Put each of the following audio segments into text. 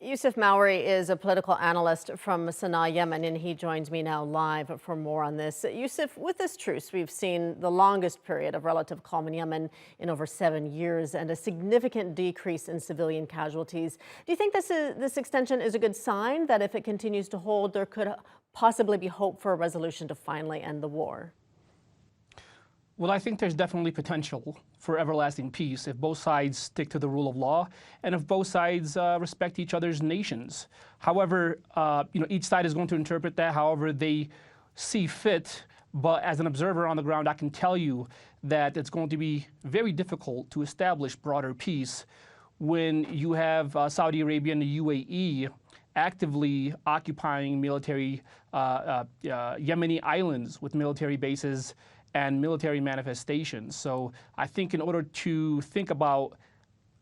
Yousef Mawry is a political analyst from Sana'a, Yemen, and he joins me now live for more on this. Yousef, with this truce, we've seen the longest period of relative calm in Yemen in over 7 years and a significant decrease in civilian casualties. Do you think this extension is a good sign that if it continues to hold, there could possibly be hope for a resolution to finally end the war? Well, I think there's definitely potential for everlasting peace if both sides stick to the rule of law and if both sides respect each other's nations. However, each side is going to interpret that however they see fit. But as an observer on the ground, I can tell you that it's going to be very difficult to establish broader peace when you have Saudi Arabia and the UAE actively occupying military Yemeni islands with military bases and military manifestations. So I think in order to think about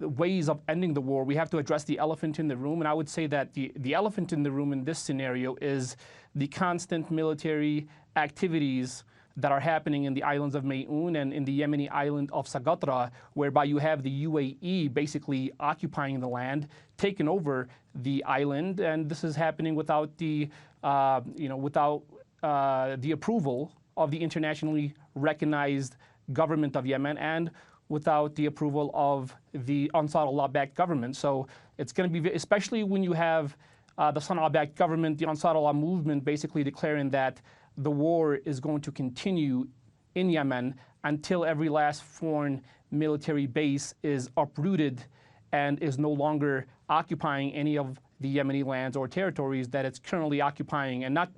ways of ending the war, we have to address the elephant in the room. And I would say that the elephant in the room in this scenario is the constant military activities that are happening in the islands of Mayun and in the Yemeni island of Socotra, whereby you have the UAE basically occupying the land, taking over the island, and this is happening without the approval of the internationally recognized government of Yemen and without the approval of the Ansar Allah-backed government. So it's going to be, especially when you have the Sana'a-backed government, the Ansar Allah movement basically declaring that the war is going to continue in Yemen until every last foreign military base is uprooted and is no longer occupying any of the Yemeni lands or territories that it's currently occupying. And not,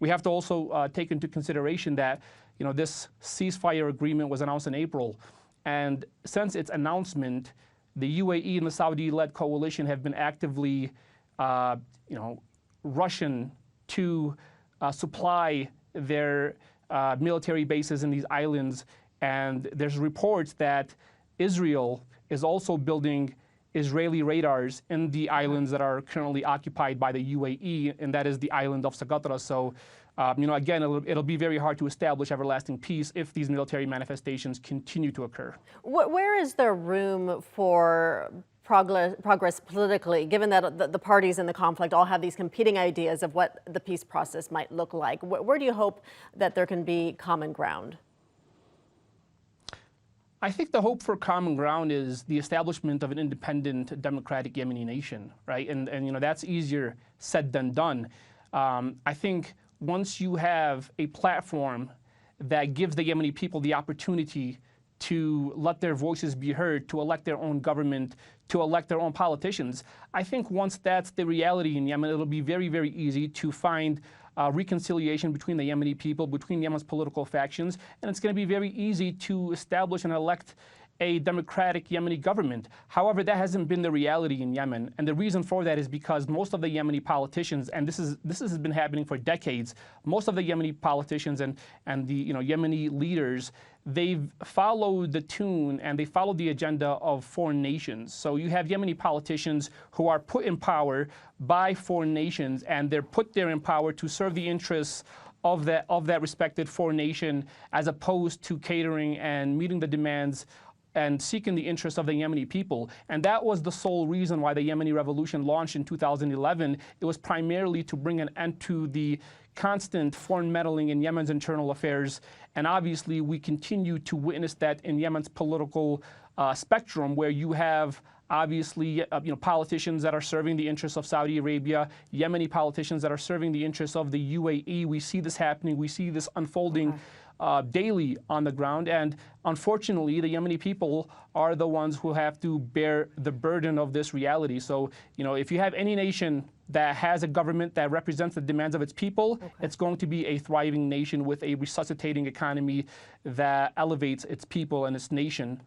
we have to also take into consideration that, this ceasefire agreement was announced in April. And since its announcement, the UAE and the Saudi-led coalition have been actively, rushing to supply their military bases in these islands. And there's reports that Israel is also building Israeli radars in the islands that are currently occupied by the UAE, and that is the island of Socotra. So, again, it'll be very hard to establish everlasting peace if these military manifestations continue to occur. Where is there room for progress politically, given that the parties in the conflict all have these competing ideas of what the peace process might look like? Where do you hope that there can be common ground? I think the hope for common ground is the establishment of an independent, democratic Yemeni nation, right? And that's easier said than done. I think once you have a platform that gives the Yemeni people the opportunity to let their voices be heard, to elect their own government, to elect their own politicians, I think once that's the reality in Yemen, it'll be very, very easy to find reconciliation between the Yemeni people, between Yemen's political factions, and it's going to be very easy to establish and elect a democratic Yemeni government. However, that hasn't been the reality in Yemen, and the reason for that is because most of the Yemeni politicians, and this has been happening for decades, most of the Yemeni politicians and the Yemeni leaders, they've followed the tune and they followed the agenda of foreign nations. So you have Yemeni politicians who are put in power by foreign nations, and they're put there in power to serve the interests of that respected foreign nation, as opposed to catering and meeting the demands and seeking the interests of the Yemeni people. And that was the sole reason why the Yemeni revolution launched in 2011. It was primarily to bring an end to the constant foreign meddling in Yemen's internal affairs. And obviously, we continue to witness that in Yemen's political spectrum, where you have obviously politicians that are serving the interests of Saudi Arabia, Yemeni politicians that are serving the interests of the UAE. We see this happening. We see this unfolding daily on the ground. And unfortunately, the Yemeni people are the ones who have to bear the burden of this reality. So, if you have any nation that has a government that represents the demands of its people, it's going to be a thriving nation with a resuscitating economy that elevates its people and its nation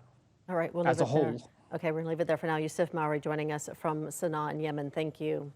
as a whole. Okay, we're going to leave it there for now. Yousef Mawry joining us from Sana'a in Yemen. Thank you.